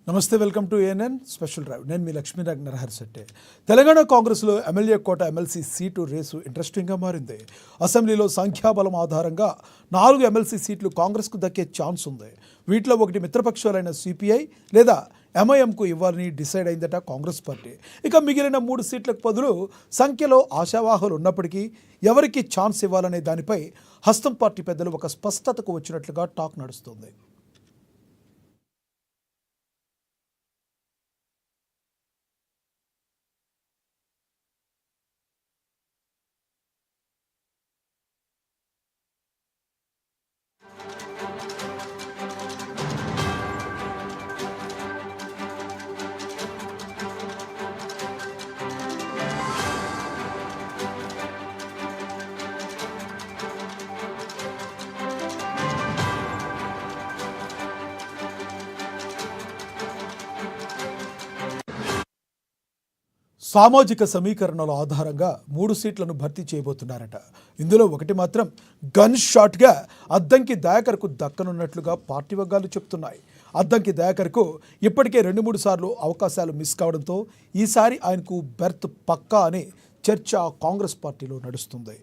నమస్తే, welcome to ANN special drive. నేను మీ లక్ష్మీనాగ్ నరహర్శెట్టి. తెలంగాణ కాంగ్రెస్లో ఎమ్మెల్యే కోట ఎమ్మెల్సీ సీటు రేసు ఇంట్రెస్టింగ్గా మారింది. అసెంబ్లీలో సంఖ్యాబలం ఆధారంగా 4 ఎమ్మెల్సీ సీట్లు కాంగ్రెస్కు దక్కే ఛాన్స్ ఉంది. వీటిలో ఒకటి మిత్రపక్షాలైన సిపిఐ లేదా ఎంఐఎంకు ఇవ్వాలని డిసైడ్ అయిందట కాంగ్రెస్ పార్టీ. ఇక మిగిలిన 3 సీట్లకు బదులు సంఖ్యలో ఆశావాహులు ఉన్నప్పటికీ ఎవరికి ఛాన్స్ ఇవ్వాలనే దానిపై హస్తం పార్టీ పెద్దలు ఒక స్పష్టతకు వచ్చినట్లుగా టాక్ నడుస్తుంది. సామాజిక సమీకరణల ఆధారంగా 3 సీట్లను భర్తీ చేయబోతున్నారట. ఇందులో ఒకటి మాత్రం గన్ షాట్గా అద్దంకి దయాకర్కు దక్కనున్నట్లుగా పార్టీ వర్గాలు చెప్తున్నాయి. అద్దంకి దయాకర్కు ఇప్పటికే 2-3 సార్లు అవకాశాలు మిస్ కావడంతో ఈసారి ఆయనకు బెర్త్ పక్కా అనే చర్చ కాంగ్రెస్ పార్టీలో నడుస్తుంది.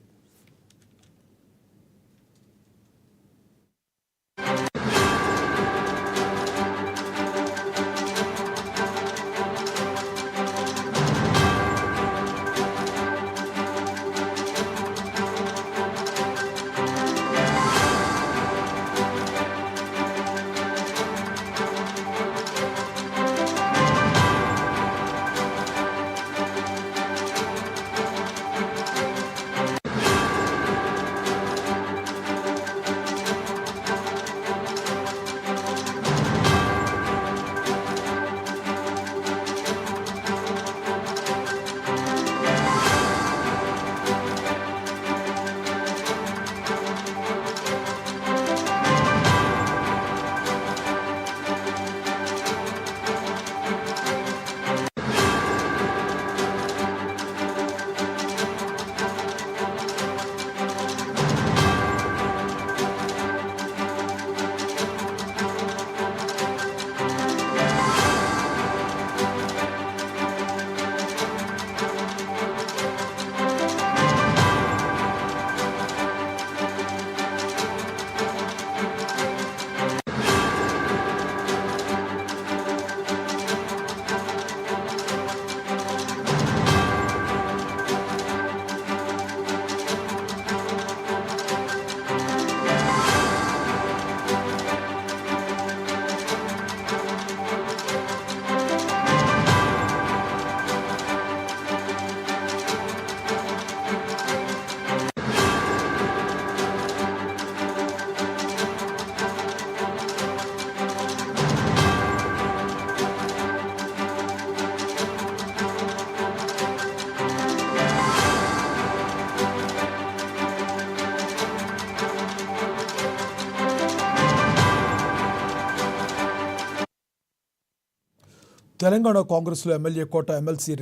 తెలంగాణ కాంగ్రెస్లో ఎమ్మెల్యే కోట ఎమ్మెల్సీ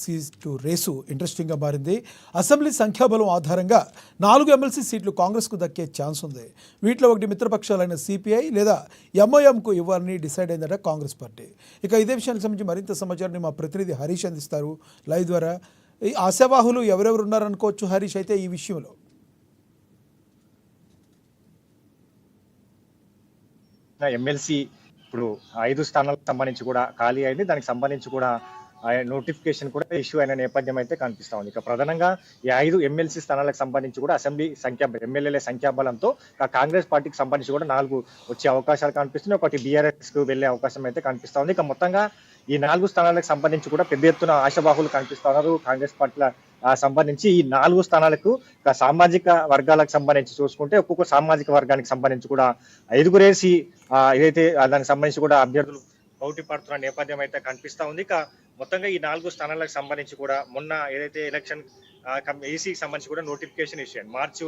సీటు రేసు ఇంట్రెస్టింగ్గా మారింది. అసెంబ్లీ సంఖ్యాబలం ఆధారంగా 4 ఎమ్మెల్సీ సీట్లు కాంగ్రెస్కు దక్కే ఛాన్స్ ఉంది. వీటిలో ఒకటి మిత్రపక్షాలైన సిపిఐ లేదా ఎంఐఎంకు ఇవ్వాలని డిసైడ్ అయిందట కాంగ్రెస్ పార్టీ. ఇక ఇదే విషయానికి సంబంధించి మరింత సమాచారాన్ని మా ప్రతినిధి హరీష్ అందిస్తారు లైవ్ ద్వారా. ఈ ఆశావాహులు ఎవరెవరు ఉన్నారనుకోవచ్చు హరీష్ అయితే ఈ విషయంలో? ఎమ్మెల్సీ ఇప్పుడు 5 స్థానాలకు సంబంధించి కూడా ఖాళీ అయింది. దానికి సంబంధించి కూడా నోటిఫికేషన్ కూడా ఇష్యూ అయిన నేపథ్యం అయితే కనిపిస్తా ఉంది. ఇక ప్రధానంగా ఈ 5 ఎమ్మెల్సీ స్థానాలకు సంబంధించి కూడా అసెంబ్లీ ఎమ్మెల్యేల సంఖ్యాబలంతో కాంగ్రెస్ పార్టీకి సంబంధించి కూడా 4 వచ్చే అవకాశాలు కనిపిస్తున్నాయి. ఒకటి బీఆర్ఎస్ కు వెళ్లే అవకాశం అయితే కనిపిస్తా ఉంది. ఇక మొత్తంగా ఈ 4 స్థానాలకు సంబంధించి కూడా పెద్ద ఎత్తున ఆశాబాహులు కనిపిస్తా ఉన్నారు. కాంగ్రెస్ పార్టీల సంబంధించి ఈ 4 స్థానాలకు సామాజిక వర్గాలకు సంబంధించి చూసుకుంటే ఒక్కొక్క సామాజిక వర్గానికి సంబంధించి కూడా 5గురేసి ఏదైతే దానికి సంబంధించి కూడా అభ్యర్థులు పోటీ పడుతున్న నేపథ్యం అయితే కనిపిస్తా ఉంది. ఇక మొత్తంగా ఈ 4 స్థానాలకు సంబంధించి కూడా మొన్న ఏదైతే ఎలక్షన్ ఏసీకి సంబంధించి కూడా నోటిఫికేషన్ ఇచ్చారు. మార్చి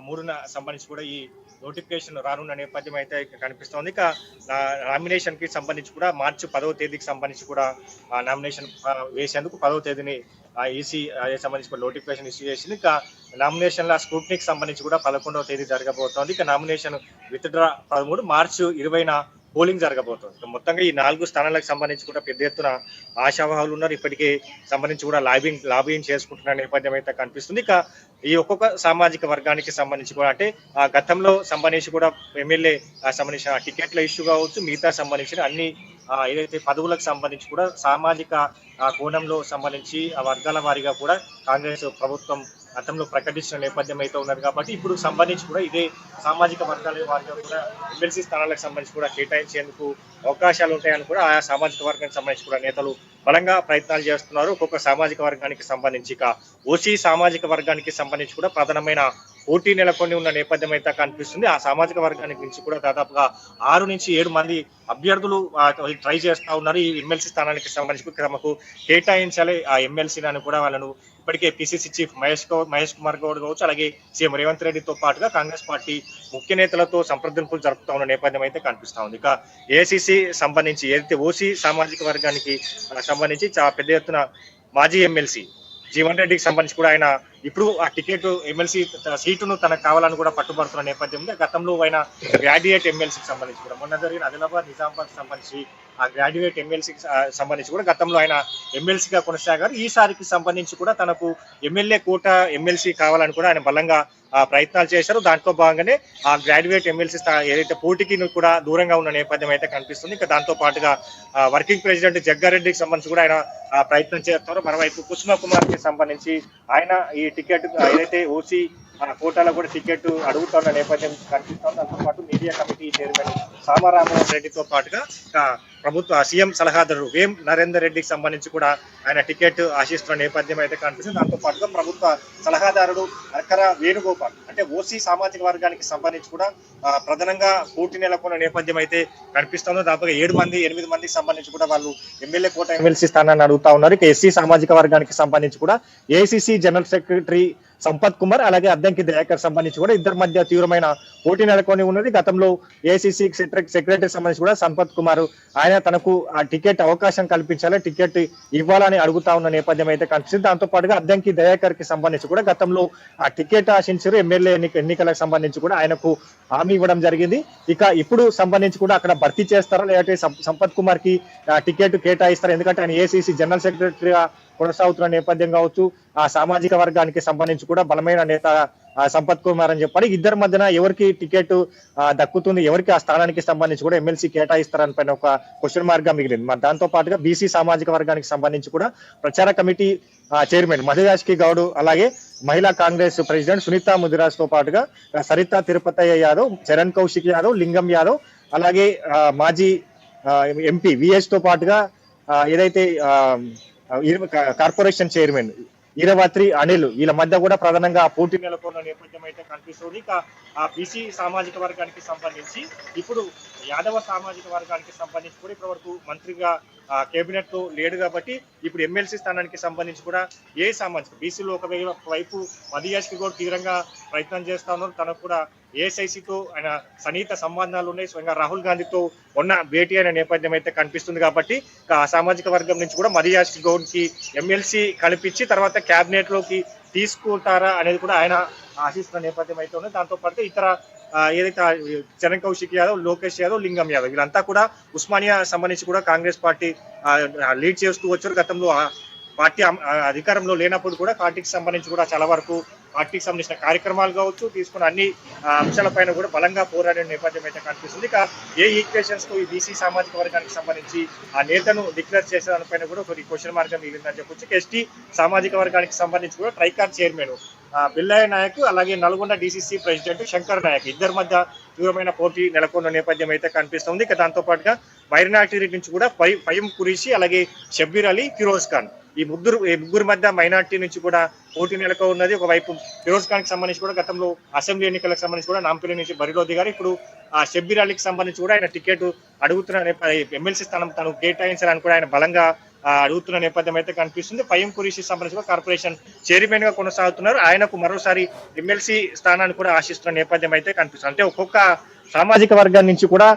3న సంబంధించి కూడా ఈ నోటిఫికేషన్ రానున్న నేపథ్యం అయితే కనిపిస్తోంది. ఇక నామినేషన్ కి సంబంధించి కూడా మార్చి 10వ తేదీకి సంబంధించి కూడా నామినేషన్ వేసేందుకు 10వ తేదీని ఈసీ సంబంధించి నోటిఫికేషన్ ఇష్యూ చేసింది. ఇక నామినేషన్ల స్క్రూటినీకి సంబంధించి కూడా 11వ తేదీ జరగబోతోంది. ఇక నామినేషన్ విత్డ్రా 13, మార్చి 20న పోలింగ్ జరగబోతోంది. మొత్తంగా ఈ 4 స్థానాలకు సంబంధించి కూడా పెద్ద ఎత్తున ఆశావాహులు ఉన్నారు. ఇప్పటికే సంబంధించి కూడా లాబింగ్ చేసుకుంటున్న నేపథ్యం అయితే కనిపిస్తుంది. ఇక ఈ ఒక్కొక్క సామాజిక వర్గానికి సంబంధించి కూడా అంటే గతంలో సంబంధించి కూడా ఎమ్మెల్యే సంబంధించిన టికెట్ల ఇష్యూ కావచ్చు, మిగతా సంబంధించిన అన్ని ఏదైతే పదవులకు సంబంధించి కూడా సామాజిక కోణంలో సంబంధించి ఆ వర్గాల వారీగా కూడా కాంగ్రెస్ ప్రభుత్వం గతంలో ప్రకటించిన నేపథ్యం అయితే ఉన్నది కాబట్టి ఇప్పుడు సంబంధించి కూడా ఇదే సామాజిక వర్గాల వారిగా కూడా ఎమ్మెల్సీ స్థానాలకు సంబంధించి కూడా కేటాయించేందుకు అవకాశాలు ఉంటాయని కూడా ఆయా సామాజిక వర్గానికి సంబంధించి కూడా నేతలు బలంగా ప్రయత్నాలు చేస్తున్నారు. ఒక్కొక్క సామాజిక వర్గానికి సంబంధించి ఇక ఓసీ సామాజిక వర్గానికి సంబంధించి కూడా ప్రధానమైన పోటీ నెలకొని ఉన్న నేపథ్యం అయితే కనిపిస్తుంది. ఆ సామాజిక వర్గానికి నుంచి కూడా దాదాపుగా 6 నుంచి 7 మంది అభ్యర్థులు ట్రై చేస్తా ఉన్నారు. ఈ ఎమ్మెల్సీ స్థానానికి సంబంధించి తమకు కేటాయించాలి ఆ ఎమ్మెల్సీ అని కూడా వాళ్ళను ఇప్పటికే పిసిసి చీఫ్ మహేష్ కుమార్ గౌడ్ కావచ్చు, అలాగే సీఎం రేవంత్ రెడ్డితో పాటుగా కాంగ్రెస్ పార్టీ ముఖ్య నేతలతో సంప్రదింపులు జరుపుతా ఉన్న నేపథ్యం అయితే కనిపిస్తా ఉంది. ఇక ఏఐసిసి సంబంధించి ఏదైతే ఓసీ సామాజిక వర్గానికి సంబంధించి పెద్ద ఎత్తున మాజీ ఎమ్మెల్సీ జీవన్ రెడ్డికి సంబంధించి కూడా ఆయన ఇప్పుడు ఆ టికెట్ ఎమ్మెల్సీ సీటును తనకు కావాలని కూడా పట్టుబడుతున్న నేపథ్యంలో గతంలో ఆయన గ్రాడ్యుయేట్ ఎమ్మెల్సీకి సంబంధించి కూడా మొన్న జరిగిన ఆదిలాబాద్ నిజామాబాద్ సంబంధించి ఆ గ్రాడ్యుయేట్ ఎమ్మెల్సీకి సంబంధించి కూడా గతంలో ఆయన ఎమ్మెల్సీగా కొనసాగారు. ఈసారికి సంబంధించి కూడా తనకు ఎమ్మెల్యే కోట ఎమ్మెల్సీ కావాలని కూడా ఆయన బలంగా ప్రయత్నాలు చేశారు. దాంట్లో భాగంగానే ఆ గ్రాడ్యుయేట్ ఎమ్మెల్సీ ఏదైతే పోటీకి కూడా దూరంగా ఉన్న నేపథ్యం అయితే కనిపిస్తుంది. ఇంకా దాంతో పాటుగా వర్కింగ్ ప్రెసిడెంట్ జగ్గారెడ్డికి సంబంధించి కూడా ఆయన ప్రయత్నం చేస్తున్నారు. మరోవైపు కుసుమ కుమార్ కి సంబంధించి ఆయన ఈ టికెట్ ఏదైతే ఓసీ కోటాలో కూడా టికెట్ అడుగుతున్న నేపథ్యం కనిపిస్తుంది. దాంతో పాటు మీడియా కమిటీ చైర్మన్ సామారామరావు రెడ్డితో పాటుగా ప్రభుత్వ సీఎం సలహాదారు వేం నరేందర్ రెడ్డికి సంబంధించి కూడా ఆయన టికెట్ ఆశిస్తున్న నేపథ్యం అయితే కనిపిస్తుంది. దాంతో పాటుగా ప్రభుత్వ సలహాదారుడు అక్కర వేణుగోపాల్ అంటే ఓసీ సామాజిక వర్గానికి సంబంధించి కూడా ప్రధానంగా పోటీ నెలకొన్న నేపథ్యం అయితే కనిపిస్తుంది. దాదాపుగా 8 మందికి సంబంధించి కూడా వాళ్ళు ఎమ్మెల్యే కోట ఎమ్మెల్సీ స్థానాన్ని అడుగుతా ఉన్నారు. ఇక ఎస్సీ సామాజిక వర్గానికి సంబంధించి కూడా AICC general secretary Sampath Kumar అలాగే అద్దంకి దయాకర్ సంబంధించి కూడా ఇద్దరి మధ్య తీవ్రమైన పోటీ నెలకొని ఉన్నది. గతంలో ఏఐసిసి సెక్రటరీ సంబంధించి కూడా సంపత్ కుమార్ ఆయన తనకు ఆ టికెట్ అవకాశం కల్పించాలి, టికెట్ ఇవ్వాలని అడుగుతా ఉన్న నేపథ్యం అయితే కనిపిస్తుంది. దాంతో పాటుగా అద్దంకి దయాకర్ కి సంబంధించి కూడా గతంలో ఆ టికెట్ ఆశించారు. ఎమ్మెల్యే ఎన్నికలకు సంబంధించి కూడా ఆయనకు హామీ ఇవ్వడం జరిగింది. ఇక ఇప్పుడు సంబంధించి కూడా అక్కడ భర్తీ చేస్తారా లేదంటే సంపత్ కుమార్ కి టికెట్ కేటాయిస్తారా, ఎందుకంటే ఆయన ఏఐసిసి జనరల్ సెక్రటరీగా కొనసాగుతున్న నేపథ్యం కావచ్చు. ఆ సామాజిక వర్గానికి సంబంధించి కూడా బలమైన నేత సంపత్ కుమార్ అని చెప్పాలి. ఇద్దరి మధ్యన ఎవరికి టికెట్ దక్కుతుంది, ఎవరికి ఆ స్థానానికి సంబంధించి కూడా ఎమ్మెల్సీ కేటాయిస్తారని పైన ఒక క్వశ్చన్ మార్క్ గా మిగిలింది. మరి దాంతో పాటుగా బీసీ సామాజిక వర్గానికి సంబంధించి కూడా ప్రచార కమిటీ చైర్మన్ మధుయాష్కి గౌడ్ అలాగే మహిళా కాంగ్రెస్ ప్రెసిడెంట్ సునీతా ముదిరాజ్ తో పాటుగా సరితా తిరుపతయ్య యాదవ్, చరణ్ కౌశిక్ యాదవ్, లింగం యాదవ్ అలాగే మాజీ ఎంపీ విఎస్ తో పాటుగా ఏదైతే కార్పొరేషన్ చైర్మన్ ఈరవాత్రి అనిల్ వీళ్ళ మధ్య కూడా ప్రధానంగా పోటీ నెలకొన్న నేపథ్యం అయితే కనిపిస్తుంది. ఇక ఆ బీసీ సామాజిక వర్గానికి సంబంధించి ఇప్పుడు యాదవ సామాజిక వర్గానికి సంబంధించి కూడా ఇప్పటి వరకు మంత్రిగా కేబినెట్ లో లేడు కాబట్టి ఇప్పుడు ఎమ్మెల్సీ స్థానానికి సంబంధించి కూడా ఏ సామాజిక బీసీలో ఒకవైపు మధుయాష్కి కూడా తీవ్రంగా ప్రయత్నం చేస్తా ఉన్నారు. తనకు కూడా ఏఐసిసితో ఆయన సన్నిహిత సంబంధాలు ఉన్నాయి. స్వయంగా రాహుల్ గాంధీతో ఉన్న భేటీ అయిన నేపథ్యం అయితే కనిపిస్తుంది కాబట్టి ఆ సామాజిక వర్గం నుంచి కూడా మధుయాష్ గౌడ్ కి ఎమ్మెల్సీ కల్పించి తర్వాత కేబినెట్ లోకి తీసుకుంటారా అనేది కూడా ఆయన ఆశిస్తున్న నేపథ్యం అయితే ఉంది. దాంతో పాటు ఇతర ఏదైతే చరణ్ కౌశిక్ యాదవ్, లోకేష్ యాదవ్, లింగం యాదవ్ వీళ్ళంతా కూడా ఉస్మానియా సంబంధించి కూడా కాంగ్రెస్ పార్టీ లీడ్ చేస్తూ వచ్చారు. గతంలో పార్టీ అధికారంలో లేనప్పుడు కూడా పార్టీకి సంబంధించి కూడా చాలా వరకు పార్టీకి సంబంధించిన కార్యక్రమాలు కావచ్చు తీసుకున్న అన్ని అంశాలపైన కూడా బలంగా పోరాడే నేపథ్యం అయితే కనిపిస్తుంది. ఇక ఏ ఈక్వేషన్స్ తో ఈ బీసీ సామాజిక వర్గానికి సంబంధించి ఆ నేతను డిక్లేర్ చేసే దానిపైన కూడా కొన్ని క్వశ్చన్ మార్క్ మిగిలిందని చెప్పొచ్చు. ఎస్టీ సామాజిక వర్గానికి సంబంధించి కూడా ట్రైకార్ చైర్మన్ బిల్లయ్య నాయక్ అలాగే నల్గొండ డిసిసి ప్రెసిడెంట్ శంకర్ నాయక్ ఇద్దరి మధ్య తీవ్రమైన పోటీ నెలకొన్న నేపథ్యం అయితే కనిపిస్తుంది. ఇక దాంతో పాటుగా మైనార్టీ నుంచి కూడా ఫయం కురీషి అలాగే షబ్బీర్ అలీ, ఫిరోజ్ ఖాన్ ఈ ముగ్గురు మధ్య మైనార్టీ నుంచి కూడా పోటీ నెలకొ ఉన్నది. ఒకవైపు ఫిరోజ్ ఖాన్ కి సంబంధించి కూడా గతంలో అసెంబ్లీ ఎన్నికలకు సంబంధించి కూడా నాంపల్లి నుంచి బరిలో దిగారు. ఇప్పుడు ఆ షబ్బీర్ అలీకి సంబంధించి కూడా ఆయన టికెట్ అడుగుతున్న ఎమ్మెల్సీ స్థానం తను కేటాయించాలని కూడా ఆయన బలంగా అడుగుతున్న నేపథ్యం అయితే కనిపిస్తుంది. ఫయం కురీషి సంబంధించి కార్పొరేషన్ చైర్మన్ గా కొనసాగుతున్నారు. ఆయనకు మరోసారి ఎమ్మెల్సీ స్థానాన్ని కూడా ఆశిస్తున్న నేపథ్యం అయితే కనిపిస్తుంది. అంటే ఒక్కొక్క సామాజిక వర్గం నుంచి కూడా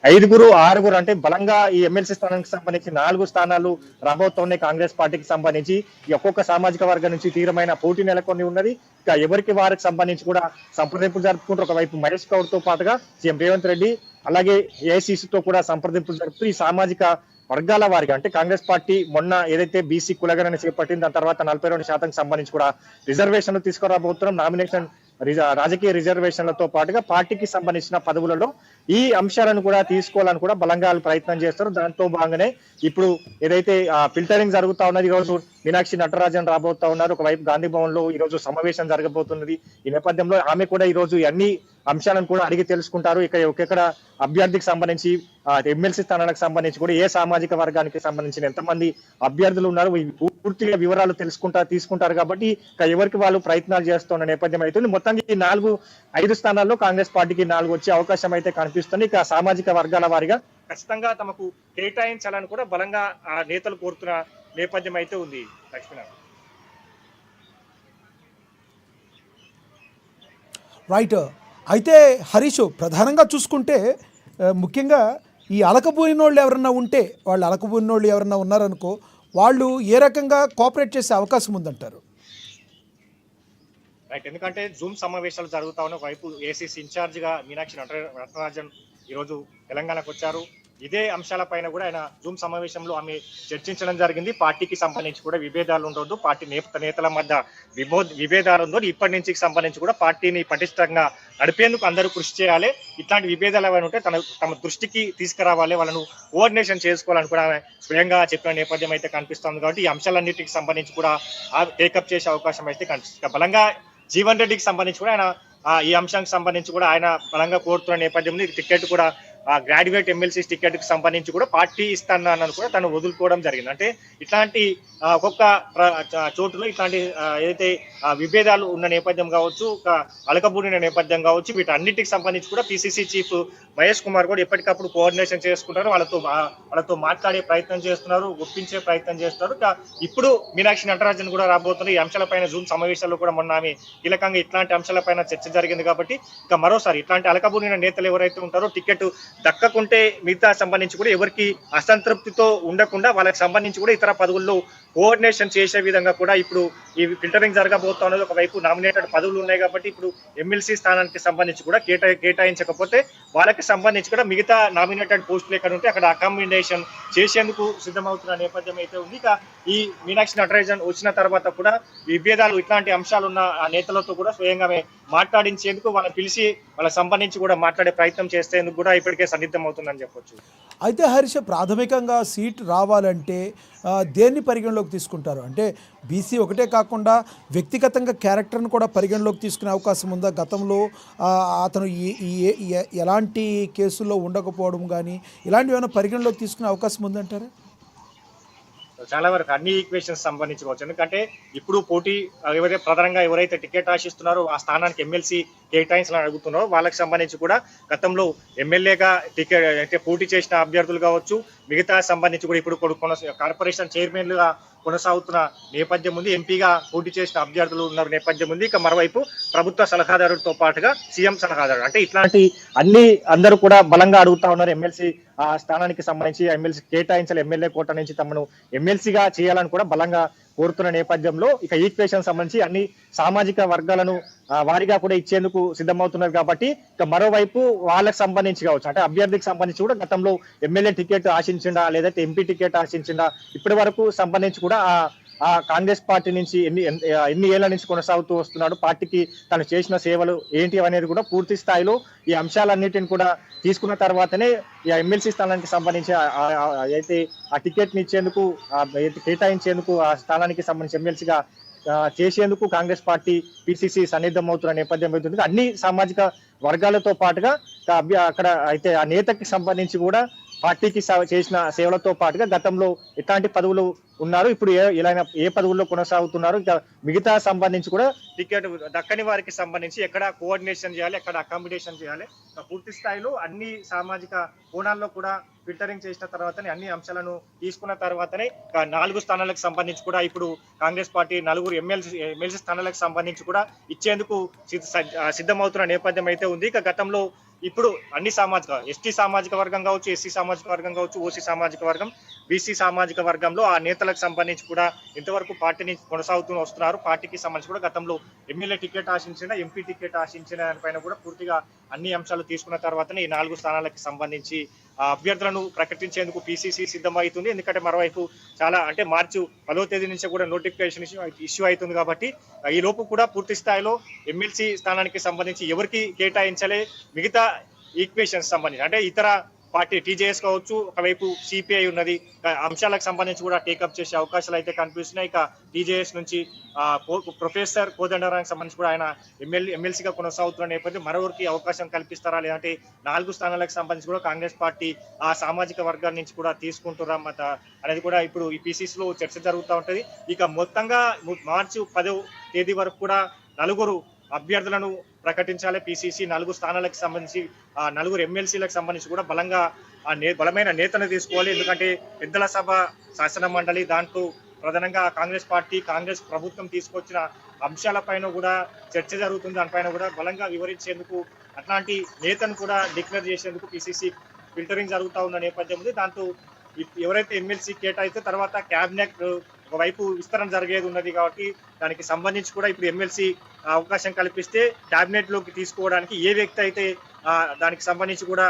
5-6 అంటే బలంగా ఈ ఎమ్మెల్సీ స్థానానికి సంబంధించి 4 స్థానాలు రాబోతున్నాయి. కాంగ్రెస్ పార్టీకి సంబంధించి ఈ ఒక్కొక్క సామాజిక వర్గం నుంచి తీవ్రమైన పోటీ నెలకొని ఉన్నది. ఇక ఎవరికి వారికి సంబంధించి కూడా సంప్రదింపులు జరుపుకుంటారు. ఒకవైపు మహేష్ గౌడ్ తో పాటుగా సీఎం రేవంత్ రెడ్డి అలాగే ఏఐసిసితో కూడా సంప్రదింపులు జరుపుతూ ఈ సామాజిక వర్గాల వారిగా అంటే కాంగ్రెస్ పార్టీ మొన్న ఏదైతే బీసీ కులగణన చేపట్టింది దాని తర్వాత 42% సంబంధించి కూడా రిజర్వేషన్లు తీసుకురాబోతున్నాం. నామినేషన్ రాజకీయ రిజర్వేషన్లతో పాటుగా పార్టీకి సంబంధించిన పదవులలో ఈ అంశాలను కూడా తీసుకోవాలని కూడా బలంగా ప్రయత్నం చేస్తారు. దాంతో భాగంగానే ఇప్పుడు ఏదైతే ఫిల్టరింగ్ జరుగుతా ఉన్నది, ఈ రోజు మీనాక్షి నటరాజన్ రాబోతా ఉన్నారు. ఒకవైపు గాంధీ భవన్ లో ఈ రోజు సమావేశం జరగబోతున్నది. ఈ నేపథ్యంలో ఆమె కూడా ఈ రోజు అన్ని అంశాలను కూడా అడిగి తెలుసుకుంటారు. ఒక్కొక్కడ అభ్యర్థికి సంబంధించి ఎమ్మెల్సీ స్థానాలకు సంబంధించి కూడా ఏ సామాజిక వర్గానికి సంబంధించిన ఎంతమంది అభ్యర్థులు ఉన్నారు పూర్తిగా వివరాలు తీసుకుంటారు. కాబట్టి ఎవరికి వాళ్ళు ప్రయత్నాలు చేస్తున్న నేపథ్యం అవుతుంది. మొత్తానికి 5 స్థానాల్లో కాంగ్రెస్ పార్టీకి 4 వచ్చే అవకాశం అయితే కనిపిస్తుంది. ఇక సామాజిక వర్గాల వారిగా ఖచ్చితంగా తమకు కేటాయించాలని కూడా బలంగా ఆ నేతలు కోరుతున్న నేపథ్యం అయితే ఉంది. లక్ష్మీనారాయణ. రైట్. అయితే హరీష్, ప్రధానంగా చూసుకుంటే ముఖ్యంగా ఈ అలకబోయినోళ్ళు ఎవరన్నా ఉంటే, వాళ్ళు అలకబోయినోళ్ళు ఎవరన్నా ఉన్నారనుకో, వాళ్ళు ఏ రకంగా కోఆపరేట్ చేసే అవకాశం ఉందంటారు? రైట్. ఎందుకంటే జూమ్ సమావేశాలు జరుగుతా ఉన్న వైపు ఏసీసీ ఇన్ఛార్జ్ గా మీనాక్షి నటరాజన్ ఈ రోజు తెలంగాణకు వచ్చారు. ఇదే అంశాలపైన కూడా ఆయన జూమ్ సమావేశంలో ఆమె చర్చించడం జరిగింది. పార్టీకి సంబంధించి కూడా విభేదాలు ఉండొద్దు, పార్టీ నేతల మధ్య విభేదాలు ఉందో ఇప్పటి నుంచి సంబంధించి కూడా పార్టీని పటిష్టంగా నడిపేందుకు అందరూ కృషి చేయాలి. ఇట్లాంటి విభేదాలు ఏమైనా ఉంటే తమ దృష్టికి తీసుకురావాలి, వాళ్ళను కోఆర్డినేషన్ చేసుకోవాలని కూడా ఆమె స్వయంగా చెప్పిన నేపథ్యం అయితే కనిపిస్తుంది. కాబట్టి ఈ అంశాలన్నిటికి సంబంధించి కూడా టేకప్ చేసే అవకాశం అయితే కనిపిస్తుంది. బలంగా జీవన్ రెడ్డికి సంబంధించి కూడా ఆయన ఈ అంశానికి సంబంధించి కూడా ఆయన బలంగా కోరుతున్న నేపథ్యంలో టికెట్ కూడా గ్రాడ్యుయేట్ ఎమ్మెల్సీ టికెట్ కి సంబంధించి కూడా పార్టీ ఇస్తానని కూడా తను వదులుకోవడం జరిగింది. అంటే ఇట్లాంటి ఒక్కొక్క చోటులో ఇట్లాంటి ఏదైతే విభేదాలు ఉన్న నేపథ్యం కావచ్చు, అలకబూడిన నేపథ్యం కావచ్చు, వీటన్నిటికి సంబంధించి కూడా పిసిసి చీఫ్ మహేష్ కుమార్ కూడా ఎప్పటికప్పుడు కోఆర్డినేషన్ చేసుకుంటారు, వాళ్ళతో మాట్లాడే ప్రయత్నం చేస్తున్నారు, ఒప్పించే ప్రయత్నం చేస్తున్నారు. ఇప్పుడు మీనాక్షి నటరాజన్ కూడా రాబోతున్నారు. ఈ అంశాలపైన జూమ్ సమావేశాల్లో కూడా మొన్న ఆమె కీలకంగా ఇట్లాంటి అంశాలపైన చర్చ జరిగింది. కాబట్టి ఇక మరోసారి ఇట్లాంటి అలకబూడిన నేతలు ఎవరైతే ఉంటారో టికెట్ దక్కకుంటే మిగతా సంబంధించి కూడా ఎవరికి అసంతృప్తితో ఉండకుండా వాళ్ళకి సంబంధించి కూడా ఇతర పదవుల్లో కోఆర్డినేషన్ చేసే విధంగా కూడా ఇప్పుడు ఈ ఫిల్టరింగ్ జరగబోతున్నది. ఒకవైపు నామినేటెడ్ పదవులు ఉన్నాయి కాబట్టి ఇప్పుడు ఎమ్మెల్సీ స్థానానికి సంబంధించి కూడా కేటాయించకపోతే వాళ్ళకి సంబంధించి కూడా మిగతా నామినేటెడ్ పోస్టులు ఎక్కడ ఉంటే అక్కడ అకామిడేషన్ చేసేందుకు సిద్ధమవుతున్న నేపథ్యం అయితే ఉంది. ఇక ఈ మీనాక్షి నటరాజన్ వచ్చిన తర్వాత కూడా విభేదాలు ఇట్లాంటి అంశాలు ఉన్న ఆ నేతలతో కూడా స్వయంగా మాట్లాడించేందుకు వాళ్ళని పిలిచి వాళ్ళకి సంబంధించి కూడా మాట్లాడే ప్రయత్నం చేసేందుకు కూడా ఇప్పటికే సన్నిద్ధం అవుతుందని చెప్పొచ్చు. అయితే హరీష్, ప్రాథమికంగా సీట్ రావాలంటే దేన్ని పరిగణలోకి తీసుకుంటారు? అంటే బీసీ ఒకటే కాకుండా వ్యక్తిగతంగా క్యారెక్టర్ను కూడా పరిగణలోకి తీసుకునే అవకాశం ఉందా? గతంలో అతను ఎలాంటి కేసుల్లో ఉండకపోవడం కానీ ఇలాంటివి ఏమైనా పరిగణలోకి తీసుకునే అవకాశం ఉందంటారా? చాలా వరకు అన్ని ఈక్వేషన్స్ సంబంధించుకోవచ్చు. ఎందుకంటే ఇప్పుడు పోటీ ప్రధానంగా ఎవరైతే టికెట్ ఆశిస్తున్నారో ఆ స్థానానికి ఎమ్మెల్సీ కేటాయించాలని అడుగుతున్నారో వాళ్ళకి సంబంధించి కూడా గతంలో ఎమ్మెల్యేగా టికెట్ అంటే పోటీ చేసిన అభ్యర్థులు కావచ్చు, మిగతా సంబంధించి కూడా ఇప్పుడు కార్పొరేషన్ చైర్మన్లుగా కొనసాగుతున్న నేపథ్యం ఉంది, ఎంపీగా పోటీ చేసిన అభ్యర్థులు ఉన్న నేపథ్యం ఉంది. ఇక మరోవైపు ప్రభుత్వ సలహాదారుడితో పాటుగా సీఎం సలహాదారు, అంటే ఇట్లాంటి అందరూ కూడా బలంగా అడుగుతా ఉన్నారు. ఎమ్మెల్సీ ఆ స్థానానికి సంబంధించి ఎమ్మెల్సీ కేటాయించాలి, ఎమ్మెల్యే కోట నుంచి తమను ఎమ్మెల్సీగా చేయాలని కూడా బలంగా కోరుతున్న నేపథ్యంలో ఇక ఈక్వేషన్ సంబంధించి అన్ని సామాజిక వర్గాలను వారిగా కూడా ఇచ్చేందుకు సిద్ధమవుతున్నారు. కాబట్టి ఇక మరోవైపు వాళ్ళకి సంబంధించి కావచ్చు, అంటే అభ్యర్థికి సంబంధించి కూడా గతంలో ఎమ్మెల్యే టికెట్ ఆశించిందా లేదంటే ఎంపీ టికెట్ ఆశించిందా ఇప్పటి వరకు సంబంధించి కూడా ఆ కాంగ్రెస్ పార్టీ నుంచి ఎన్ని ఏళ్ల నుంచి కొనసాగుతూ వస్తున్నాడు, పార్టీకి తను చేసిన సేవలు ఏంటి అనేది కూడా పూర్తి స్థాయిలో ఈ అంశాలన్నిటిని కూడా తీసుకున్న తర్వాతనే ఈ ఎమ్మెల్సీ స్థానానికి సంబంధించి అయితే ఆ టికెట్ ని ఇచ్చేందుకు కేటాయించేందుకు ఆ స్థానానికి సంబంధించి ఎమ్మెల్సీగా చేసేందుకు కాంగ్రెస్ పార్టీ పిసిసి సన్నిద్ధం అవుతున్న నేపథ్యం అవుతుంది. అన్ని సామాజిక వర్గాలతో పాటుగా అక్కడ అయితే ఆ నేతకి సంబంధించి కూడా పార్టీకి చేసిన సేవలతో పాటుగా గతంలో ఎట్లాంటి పదవులు ఉన్నారు, ఇప్పుడు ఏ పదవుల్లో కొనసాగుతున్నారు, ఇంకా మిగతా సంబంధించి కూడా టికెట్ దక్కని వారికి సంబంధించి ఎక్కడ కోఆర్డినేషన్ చేయాలి, ఎక్కడ అకామిడేషన్ చేయాలి, పూర్తి స్థాయిలో అన్ని సామాజిక కోణాల్లో కూడా ఫిల్టరింగ్ చేసిన తర్వాతనే అన్ని అంశాలను తీసుకున్న తర్వాతనే 4 స్థానాలకు సంబంధించి కూడా ఇప్పుడు కాంగ్రెస్ పార్టీ 4 ఎమ్మెల్సీ స్థానాలకు సంబంధించి కూడా ఇచ్చేందుకు సిద్ధమవుతున్న నేపథ్యం అయితే ఉంది. ఇక గతంలో ఇప్పుడు అన్ని సామాజిక ఎస్టీ సామాజిక వర్గం కావచ్చు, ఎస్సీ సామాజిక వర్గం కావచ్చు, ఓసీ సామాజిక వర్గం, బీసీ సామాజిక వర్గంలో ఆ నేతలకు సంబంధించి కూడా ఇంతవరకు పార్టీని కొనసాగుతూ వస్తున్నారు. పార్టీకి సంబంధించి కూడా గతంలో ఎమ్మెల్యే టికెట్ ఆశించిన, ఎంపీ టికెట్ ఆశించిన దానిపైన కూడా పూర్తిగా అన్ని అంశాలు తీసుకున్న తర్వాతనే ఈ 4 స్థానాలకు సంబంధించి అభ్యర్థులను ప్రకటించేందుకు పిసిసి సిద్ధమవుతుంది. ఎందుకంటే మరోవైపు చాలా అంటే మార్చి 10వ తేదీ నుంచి కూడా నోటిఫికేషన్ ఇష్యూ అవుతుంది కాబట్టి ఈ లోపు కూడా పూర్తి స్థాయిలో ఎమ్మెల్సీ స్థానానికి సంబంధించి ఎవరికి కేటాయించాలి, మిగతా ఈక్వేషన్స్ సంబంధించి అంటే ఇతర పార్టీ టీజేఎస్ కావచ్చు, ఒకవైపు సిపిఐ ఉన్నది, అంశాలకు సంబంధించి కూడా టేకప్ చేసే అవకాశాలు అయితే కనిపిస్తున్నాయి. ఇక టీజేఎస్ నుంచి ప్రొఫెసర్ కోదండరానికి సంబంధించి కూడా ఆయన ఎమ్మెల్సీగా కొనసాగుతున్న నేపథ్యం మరొకరికి అవకాశం కల్పిస్తారా, లేదంటే 4 స్థానాలకు సంబంధించి కూడా కాంగ్రెస్ పార్టీ ఆ సామాజిక వర్గాల నుంచి కూడా తీసుకుంటారా అనేది కూడా ఇప్పుడు ఈ పిసిసిలో చర్చ జరుగుతూ ఉంటది. ఇక మొత్తంగా మార్చి 10వ తేదీ వరకు కూడా 4 అభ్యర్థులను ప్రకటించాలి. పిసిసి 4 స్థానాలకు సంబంధించి 4 ఎమ్మెల్సీలకు సంబంధించి కూడా బలమైన నేతను తీసుకోవాలి. ఎందుకంటే పెద్దల సభ, శాసన మండలి దాంట్లో ప్రధానంగా కాంగ్రెస్ పార్టీ, కాంగ్రెస్ ప్రభుత్వం తీసుకొచ్చిన అంశాలపైన కూడా చర్చ జరుగుతుంది. దానిపైన కూడా బలంగా వివరించేందుకు అట్లాంటి నేతను కూడా డిక్లేర్ చేసేందుకు పిసిసి ఫిల్టరింగ్ జరుగుతూ ఉన్న నేపథ్యం ఉంది. దాంతో ఎవరైతే ఎమ్మెల్సీ కేటాయితే తర్వాత క్యాబినెట్ ఒకవైపు విస్తరణ జరిగేది ఉన్నది కాబట్టి దానికి సంబంధించి కూడా ఇప్పుడు ఎమ్మెల్సీ అవకాశం కల్పిస్తే క్యాబినెట్ లోకి తీసుకోవడానికి ఏ వ్యక్తి అయితే దానికి సంబంధించి కూడా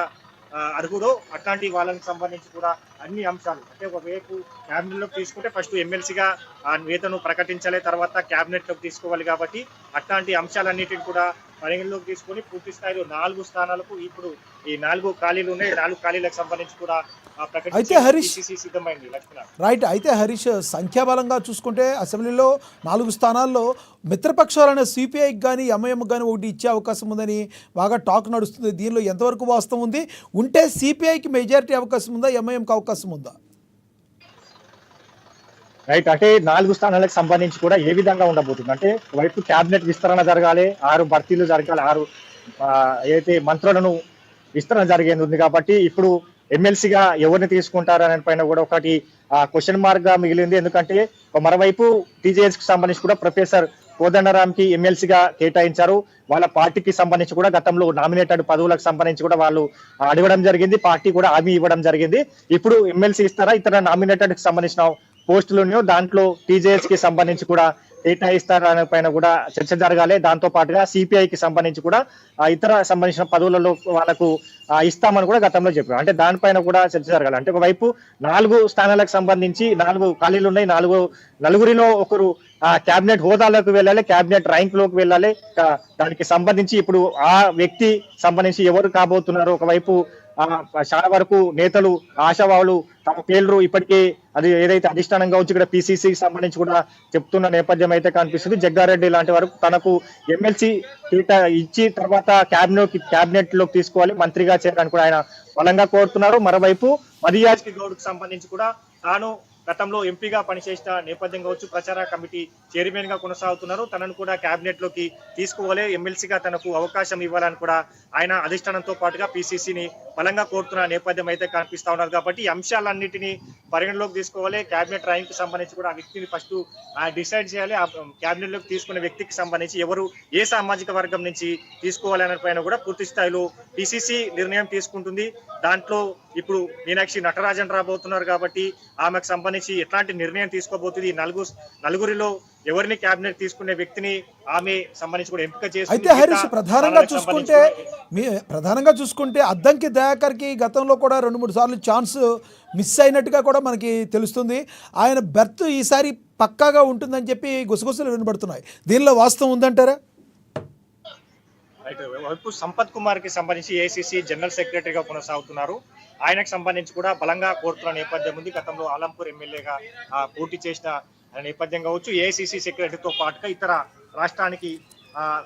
అర్హుడో అట్లాంటి వాళ్ళకి సంబంధించి కూడా అన్ని అంశాలు అంటే ఒకవైపు క్యాబినెట్ లోకి తీసుకుంటే ఫస్ట్ ఎమ్మెల్సీగా ఆ నేతను ప్రకటించాలి, తర్వాత క్యాబినెట్ లోకి తీసుకోవాలి కాబట్టి అట్లాంటి అంశాలన్నిటిని కూడా పరిగణలోకి తీసుకొని పూర్తి స్థాయిలో 4 స్థానాలకు ఇప్పుడు ఈ 4 ఖాళీలు ఉన్నాయి. 4 ఖాళీలకు సంబంధించి కూడా అయితే హరీష్ సిద్ధమైంది. లక్ష్మణ్ రైట్. అయితే హరీష్ సంఖ్యాబలంగా చూసుకుంటే అసెంబ్లీలో 4 స్థానాల్లో మిత్రపక్షాలైన సిపిఐకి కానీ ఎంఐఎంకి కానీ ఒకటి ఇచ్చే అవకాశం ఉందని బాగా టాక్ నడుస్తుంది. దీనిలో ఎంతవరకు వాస్తవం ఉంది? ఉంటే సిపిఐకి మెజారిటీ అవకాశం ఉందా, ఎంఐఎంకి అవకాశం ఉందా? రైట్. అంటే 4 స్థానాలకు సంబంధించి కూడా ఏ విధంగా ఉండబోతుంది అంటే వైపు క్యాబినెట్ విస్తరణ జరగాలి, 6 భర్తీలు జరగాలి, 6 ఏదైతే మంత్రులను విస్తరణ జరిగేది ఉంది కాబట్టి ఇప్పుడు ఎమ్మెల్సీగా ఎవరిని తీసుకుంటారు అనే పైన కూడా ఒకటి క్వశ్చన్ మార్క్ గా మిగిలింది. ఎందుకంటే మరోవైపు టీజేఎస్ కి సంబంధించి కూడా ప్రొఫెసర్ కోదండరామ్ కి ఎమ్మెల్సీగా కేటాయించారు. వాళ్ళ పార్టీకి సంబంధించి కూడా గతంలో నామినేటెడ్ పదవులకు సంబంధించి కూడా వాళ్ళు అడగడం జరిగింది, పార్టీ కూడా హామీ ఇవ్వడం జరిగింది. ఇప్పుడు ఎమ్మెల్సీ ఇస్తారా, ఇతర నామినేటెడ్ కి సంబంధించిన పోస్టులు ఉన్నాయో దాంట్లో టీజేఎస్ కి సంబంధించి కూడా కేటాయిస్తారా అనే పైన కూడా చర్చ జరగాలి. దాంతో పాటుగా సిపిఐకి సంబంధించి కూడా ఇతర సంబంధించిన పదవులలో వాళ్ళకు ఇస్తామని కూడా గతంలో చెప్పారు. అంటే దానిపైన కూడా చర్చ జరగాలి. అంటే ఒకవైపు 4 స్థానాలకు సంబంధించి 4 ఖాళీలు ఉన్నాయి, 4 ఒకరు క్యాబినెట్ హోదాలోకి వెళ్ళాలి, క్యాబినెట్ ర్యాంక్ లోకి వెళ్ళాలి. దానికి సంబంధించి ఇప్పుడు ఆ వ్యక్తి సంబంధించి ఎవరు కాబోతున్నారు, ఒకవైపు చాలా వరకు నేతలు ఆశావాహులు తమ పేర్లు ఇప్పటికే అది ఏదైతే అధిష్టానం కావచ్చు ఇక్కడ పిసిసి సంబంధించి కూడా చెప్తున్న నేపథ్యం అయితే కనిపిస్తుంది. జగ్గారెడ్డి లాంటి వరకు తనకు ఎమ్మెల్సీ ఇచ్చి తర్వాత క్యాబినెట్ లోకి తీసుకోవాలి, మంత్రిగా చేరడానికి కూడా ఆయన బలంగా కోరుతున్నారు. మరోవైపు మదియాజ్కి గౌడ్కి సంబంధించి కూడా తాను గతంలో ఎంపీగా పనిచేసిన నేపథ్యం కావచ్చు, ప్రచార కమిటీ చైర్మన్ గా కొనసాగుతున్నారు. తనను కూడా క్యాబినెట్ లోకి తీసుకోవాలి, ఎమ్మెల్సీగా తనకు అవకాశం ఇవ్వాలని కూడా ఆయన అధిష్టానంతో పాటుగా పిసిసిని బలంగా కోరుతున్న నేపథ్యం అయితే కనిపిస్తా ఉన్నారు. కాబట్టి ఈ అంశాలన్నింటినీ పరిగణలోకి తీసుకోవాలి. క్యాబినెట్ ర్యాంక్ కి సంబంధించి కూడా ఆ వ్యక్తిని ఫస్ట్ డిసైడ్ చేయాలి. ఆ క్యాబినెట్ లోకి తీసుకునే వ్యక్తికి సంబంధించి ఎవరు ఏ సామాజిక వర్గం నుంచి తీసుకోవాలి అనే పైన కూడా పూర్తి స్థాయిలో పిసిసి నిర్ణయం తీసుకుంటుంది. దాంట్లో ఇప్పుడు మీనాక్షి నటరాజన్ రాబోతున్నారు కాబట్టి ఆమెకు సంబంధించి ఎట్లాంటి నిర్ణయం తీసుకోబోతుంది, 4 ఎవరిని క్యాబినెట్ తీసుకునే వ్యక్తిని ఆమె సంబంధించి కూడా ఎంపిక చేస్తుంది. అయితే హరీష్ ప్రధానంగా చూసుకుంటే అద్దంకి దయాకర్కి గతంలో కూడా 2-3 సార్లు ఛాన్స్ మిస్ అయినట్టుగా కూడా మనకి తెలుస్తుంది. ఆయన బెర్త్ ఈసారి పక్కాగా ఉంటుందని చెప్పి గుసగుసలు వినబడుతున్నాయి. దీనిలో వాస్తవం ఉందంటారా? వైపు సంపత్ కుమార్ కి సంబంధించి ఏఐసిసి జనరల్ సెక్రటరీగా కొనసాగుతున్నారు. ఆయనకు సంబంధించి కూడా బలంగా కోరుతున్న నేపథ్యం ఉంది. గతంలో ఆలంపూర్ ఎమ్మెల్యేగా పోటీ చేసిన నేపథ్యం కావచ్చు, ఏఐసిసి సెక్రటరీతో పాటుగా ఇతర రాష్ట్రానికి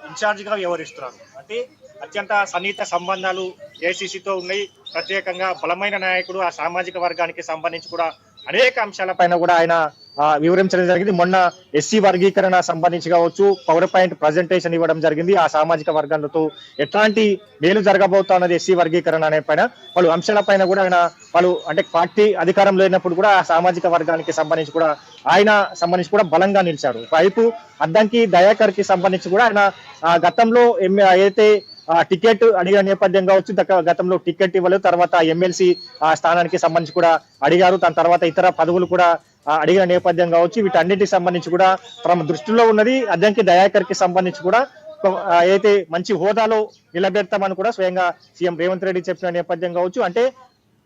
ఇన్ఛార్జ్ గా వ్యవహరిస్తున్నారు. అంటే అత్యంత సన్నిహిత సంబంధాలు ఏఐసిసితో ఉన్నాయి. ప్రత్యేకంగా బలమైన నాయకుడు, ఆ సామాజిక వర్గానికి సంబంధించి కూడా అనేక అంశాలపైన కూడా ఆయన వివరించడం జరిగింది. మొన్న ఎస్సీ వర్గీకరణ సంబంధించి కావచ్చు, పవర్ పాయింట్ ప్రజెంటేషన్ ఇవ్వడం జరిగింది. ఆ సామాజిక వర్గాలతో ఎట్లాంటి మేలు జరగబోతున్నది ఎస్సీ వర్గీకరణ అనే పైన పలు అంశాలపైన కూడా ఆయన అంటే పార్టీ అధికారం లేనప్పుడు కూడా ఆ సామాజిక వర్గానికి సంబంధించి కూడా ఆయన సంబంధించి కూడా బలంగా నిలిచారు. వైపు అద్దంకి దయాకర్ కి సంబంధించి కూడా ఆయన గతంలో అయితే టికెట్ అడిగిన నేపథ్యం కావచ్చు, గతంలో టికెట్ ఇవ్వలేదు. తర్వాత ఎమ్మెల్సీ స్థానానికి సంబంధించి కూడా అడిగారు. దాని తర్వాత ఇతర పదవులు కూడా అడిగిన నేపథ్యం కావచ్చు. వీటన్నిటికి సంబంధించి కూడా తమ దృష్టిలో ఉన్నది అద్దంకి దయాకర్ కి సంబంధించి కూడా అయితే మంచి హోదాలో నిలబెడతామని కూడా స్వయంగా సీఎం రేవంత్ రెడ్డి చెప్పిన నేపథ్యం కావచ్చు. అంటే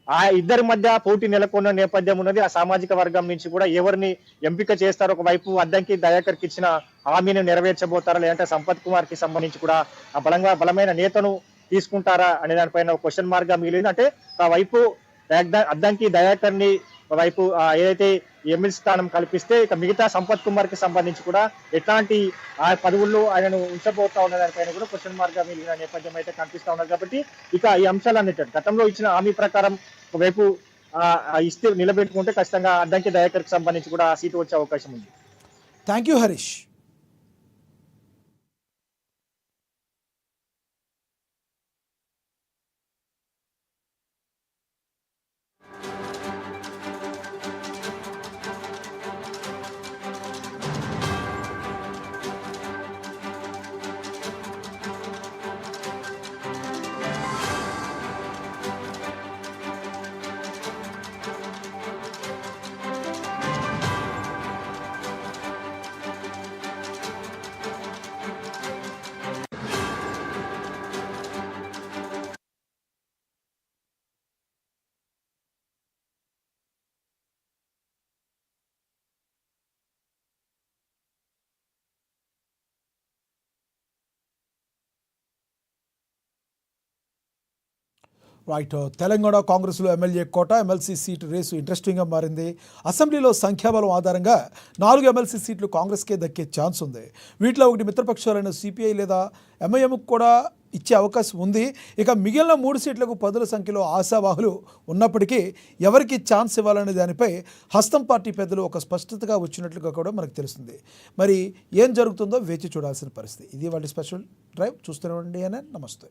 ఆ ఇద్దరి మధ్య పోటీ నెలకొన్న నేపథ్యం ఉన్నది. ఆ సామాజిక వర్గం నుంచి కూడా ఎవరిని ఎంపిక చేస్తారో, ఒకవైపు అద్దంకి దయాకర్ కి ఇచ్చిన హామీని నెరవేర్చబోతారా, లేదంటే సంపత్ కుమార్ కి సంబంధించి కూడా ఆ బలమైన నేతను తీసుకుంటారా అనే దానిపైన క్వశ్చన్ మార్క్ గా మిగిలింది. అంటే ఆ వైపు అద్దంకి దయాకర్ ని వైపు ఏదైతే ఎమ్మెల్సీ స్థానం కల్పిస్తే, ఇక మిగతా సంపత్ కుమార్ కి సంబంధించి కూడా ఎట్లాంటి ఆ పదవుల్లో ఆయనను ఉంచబోతా ఉన్న దానిపైన కూడా క్వశ్చన్ మార్క్ గా మిగిలిన నేపథ్యం అయితే కనిపిస్తా ఉన్నది. కాబట్టి ఇక ఈ అంశాలన్నిటి గతంలో ఇచ్చిన హామీ ప్రకారం ఒకవైపు ఇస్తే నిలబెట్టుకుంటే ఖచ్చితంగా అద్దంకి దయాకర్ కి సంబంధించి కూడా ఆ సీటు వచ్చే అవకాశం ఉంది. Thank you Harish. Right. Telangana కాంగ్రెస్లో ఎమ్మెల్యే కోట, ఎమ్మెల్సీ సీటు రేసు ఇంట్రెస్టింగ్గా మారింది. అసెంబ్లీలో సంఖ్యాబలం ఆధారంగా 4 ఎమ్మెల్సీ సీట్లు కాంగ్రెస్కే దక్కే ఛాన్స్ ఉంది. వీటిలో ఒకటి మిత్రపక్షాలైన సిపిఐ లేదా ఎంఐఎంకు కూడా ఇచ్చే అవకాశం ఉంది. ఇక మిగిలిన 3 సీట్లకు పదుల సంఖ్యలో ఆశావాహులు ఉన్నప్పటికీ ఎవరికి ఛాన్స్ ఇవ్వాలనే దానిపై హస్తం పార్టీ పెద్దలు ఒక స్పష్టతగా వచ్చినట్లుగా కూడా మనకు తెలుస్తుంది. మరి ఏం జరుగుతుందో వేచి చూడాల్సిన పరిస్థితి. ఇది వాళ్ళ స్పెషల్ డ్రైవ్. చూస్తూనే ఉండండి. నమస్తే.